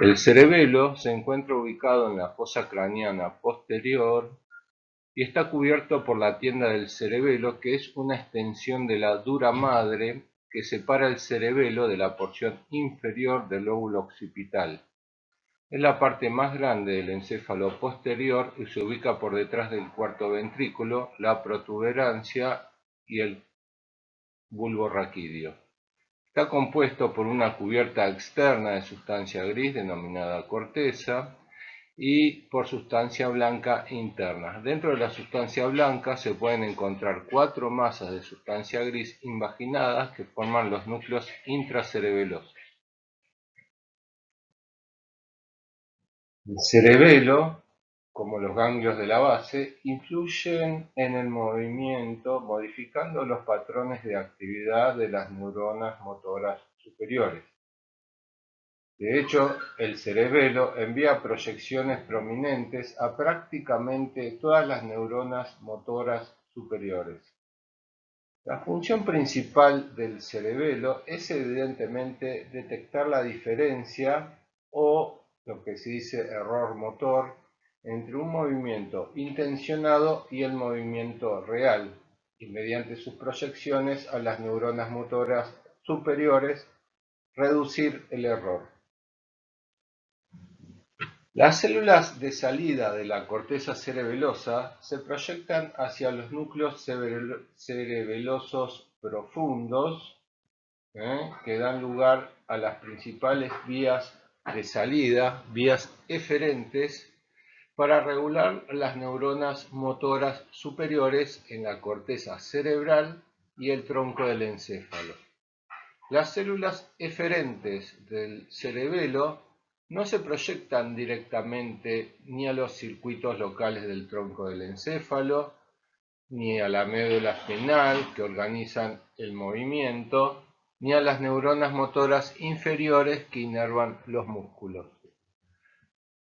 El cerebelo se encuentra ubicado en la fosa craneana posterior y está cubierto por la tienda del cerebelo, que es una extensión de la dura madre que separa el cerebelo de la porción inferior del lóbulo occipital. Es la parte más grande del encéfalo posterior y se ubica por detrás del cuarto ventrículo, la protuberancia y el bulbo raquídeo. Está compuesto por una cubierta externa de sustancia gris denominada corteza y por sustancia blanca interna. Dentro de la sustancia blanca se pueden encontrar 4 masas de sustancia gris invaginadas que forman los núcleos intracerebelosos. El cerebelo, como los ganglios de la base, influyen en el movimiento modificando los patrones de actividad de las neuronas motoras superiores. De hecho, el cerebelo envía proyecciones prominentes a prácticamente todas las neuronas motoras superiores. La función principal del cerebelo es evidentemente detectar la diferencia o lo que se dice error motor entre un movimiento intencionado y el movimiento real, y mediante sus proyecciones a las neuronas motoras superiores reducir el error. Las células de salida de la corteza cerebelosa se proyectan hacia los núcleos cerebelosos profundos, que dan lugar a las principales vías de salida, vías eferentes, para regular las neuronas motoras superiores en la corteza cerebral y el tronco del encéfalo. Las células eferentes del cerebelo no se proyectan directamente ni a los circuitos locales del tronco del encéfalo, ni a la médula espinal que organizan el movimiento, ni a las neuronas motoras inferiores que inervan los músculos.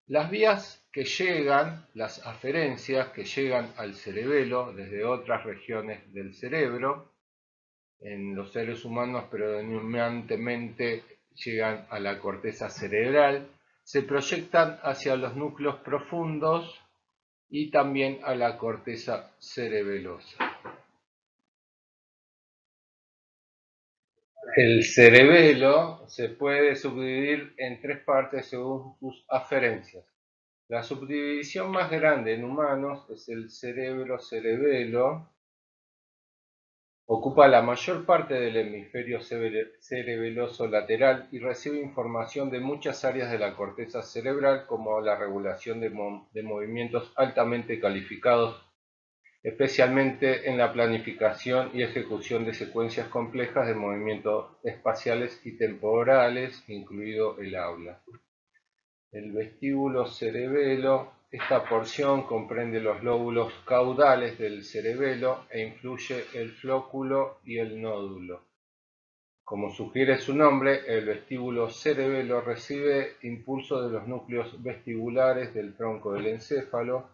Las vías que llegan, las aferencias que llegan al cerebelo desde otras regiones del cerebro, en los seres humanos predominantemente llegan a la corteza cerebral, se proyectan hacia los núcleos profundos y también a la corteza cerebelosa. El cerebelo se puede subdividir en 3 partes según sus aferencias. La subdivisión más grande en humanos es el cerebro-cerebelo. Ocupa la mayor parte del hemisferio cerebeloso lateral y recibe información de muchas áreas de la corteza cerebral, como la regulación de movimientos altamente calificados, especialmente en la planificación y ejecución de secuencias complejas de movimientos espaciales y temporales, incluido el habla. El vestíbulo cerebelo. Esta porción comprende los lóbulos caudales del cerebelo e incluye el flóculo y el nódulo. Como sugiere su nombre, el vestíbulo cerebelo recibe impulso de los núcleos vestibulares del tronco del encéfalo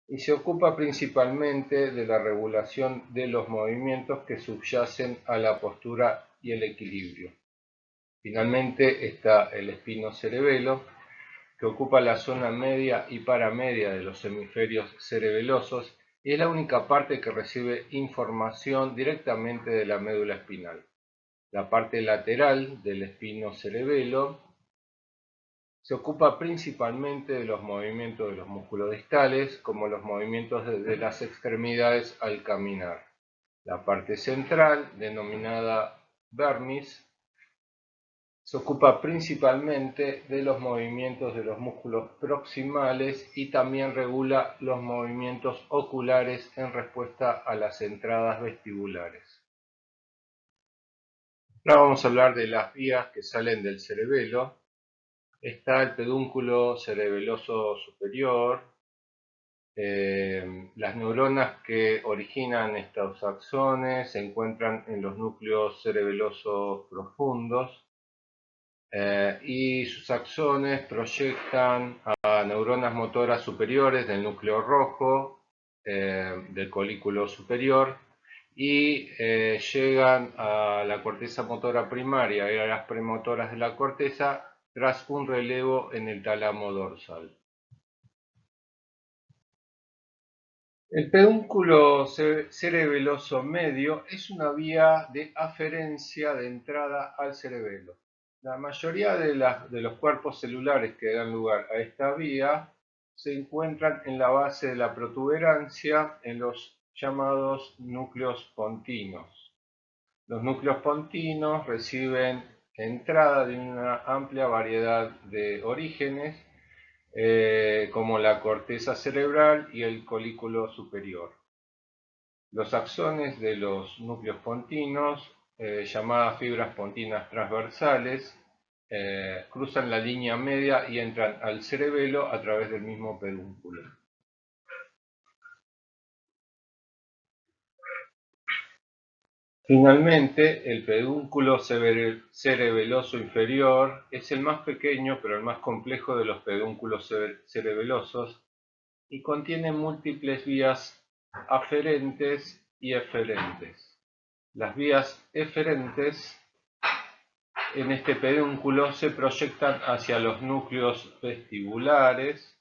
y se ocupa principalmente de la regulación de los movimientos que subyacen a la postura y el equilibrio. Finalmente está el espinocerebelo, que ocupa la zona media y paramedia de los hemisferios cerebelosos y es la única parte que recibe información directamente de la médula espinal. La parte lateral del espinocerebelo se ocupa principalmente de los movimientos de los músculos distales, como los movimientos de las extremidades al caminar. La parte central, denominada vermis, se ocupa principalmente de los movimientos de los músculos proximales y también regula los movimientos oculares en respuesta a las entradas vestibulares. Ahora vamos a hablar de las vías que salen del cerebelo. Está el pedúnculo cerebeloso superior. Las neuronas que originan estos axones se encuentran en los núcleos cerebelosos profundos. Y sus axones proyectan a neuronas motoras superiores del núcleo rojo, del colículo superior, y llegan a la corteza motora primaria y a las premotoras de la corteza tras un relevo en el tálamo dorsal. El pedúnculo cerebeloso medio es una vía de aferencia de entrada al cerebelo. La mayoría de los cuerpos celulares que dan lugar a esta vía se encuentran en la base de la protuberancia, en los llamados núcleos pontinos. Los núcleos pontinos reciben entrada de una amplia variedad de orígenes, como la corteza cerebral y el colículo superior. Los axones de los núcleos pontinos, llamadas fibras pontinas transversales, cruzan la línea media y entran al cerebelo a través del mismo pedúnculo. Finalmente, el pedúnculo cerebeloso inferior es el más pequeño pero el más complejo de los pedúnculos cerebelosos y contiene múltiples vías aferentes y eferentes. Las vías eferentes en este pedúnculo se proyectan hacia los núcleos vestibulares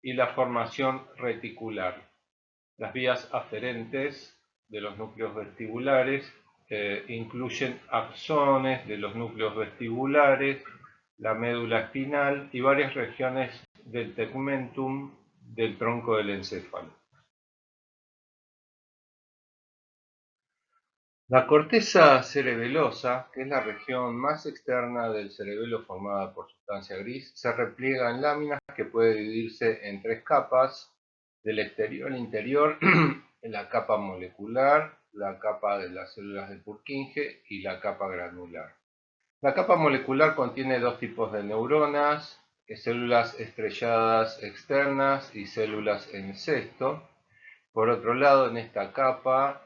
y la formación reticular. Las vías aferentes de los núcleos vestibulares incluyen axones de los núcleos vestibulares, la médula espinal y varias regiones del tegmentum del tronco del encéfalo. La corteza cerebelosa, que es la región más externa del cerebelo formada por sustancia gris, se repliega en láminas que puede dividirse en tres capas: del exterior al interior, en la capa molecular, la capa de las células de Purkinje y la capa granular. La capa molecular contiene dos tipos de neuronas, células estrelladas externas y células en cesto. Por otro lado, en esta capa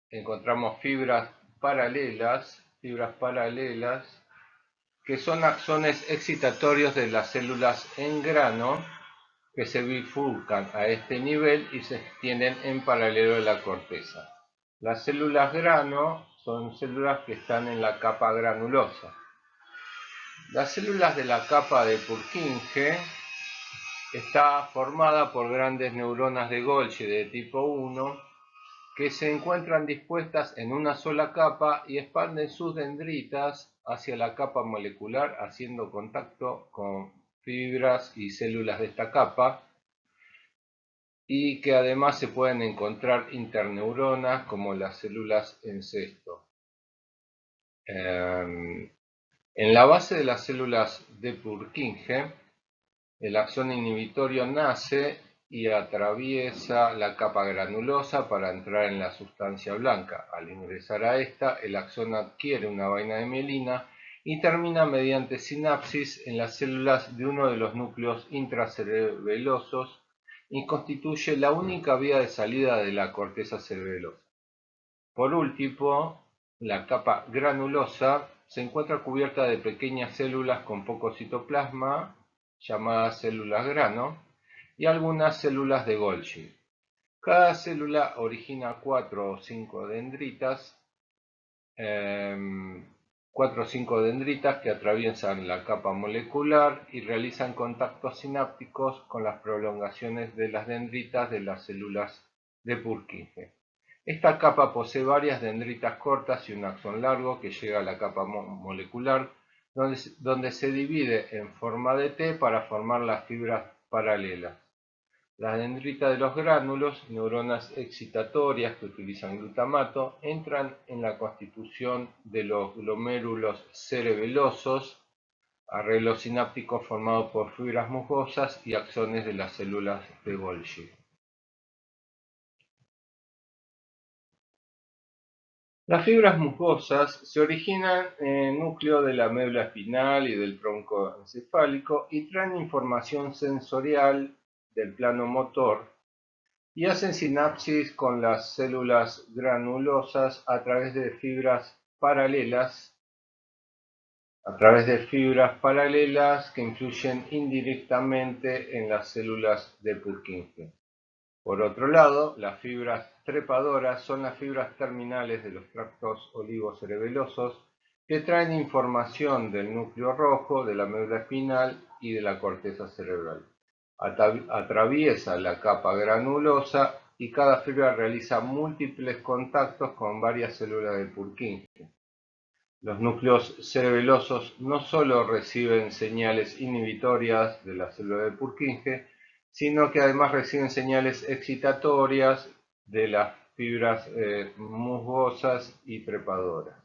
encontramos fibras paralelas, que son axones excitatorios de las células en grano, que se bifurcan a este nivel y se extienden en paralelo a la corteza. Las células grano son células que están en la capa granulosa. Las células de la capa de Purkinje está formada por grandes neuronas de Golgi de tipo 1 que se encuentran dispuestas en una sola capa y expanden sus dendritas hacia la capa molecular, haciendo contacto con fibras y células de esta capa, y que además se pueden encontrar interneuronas como las células en cesto. En la base de las células de Purkinje, el axón inhibitorio nace y atraviesa la capa granulosa para entrar en la sustancia blanca. Al ingresar a esta, el axón adquiere una vaina de mielina y termina mediante sinapsis en las células de uno de los núcleos intracerebelosos y constituye la única vía de salida de la corteza cerebelosa. Por último, la capa granulosa se encuentra cubierta de pequeñas células con poco citoplasma, llamadas células grano, y algunas células de Golgi. Cada célula origina 4 o 5 dendritas, que atraviesan la capa molecular y realizan contactos sinápticos con las prolongaciones de las dendritas de las células de Purkinje. Esta capa posee varias dendritas cortas y un axón largo que llega a la capa molecular, donde se divide en forma de T para formar las fibras paralelas. Las dendritas de los gránulos, neuronas excitatorias que utilizan glutamato, entran en la constitución de los glomérulos cerebelosos, arreglo sináptico formado por fibras musgosas y axones de las células de Golgi. Las fibras musgosas se originan en el núcleo de la médula espinal y del tronco encefálico y traen información sensorial del plano motor y hacen sinapsis con las células granulosas a través de fibras paralelas que influyen indirectamente en las células de Purkinje. Por otro lado, las fibras trepadoras son las fibras terminales de los tractos olivocerebelosos que traen información del núcleo rojo, de la médula espinal y de la corteza cerebral. Atraviesa la capa granulosa y cada fibra realiza múltiples contactos con varias células de Purkinje. Los núcleos cerebelosos no solo reciben señales inhibitorias de la célula de Purkinje, sino que además reciben señales excitatorias de las fibras musgosas y trepadoras.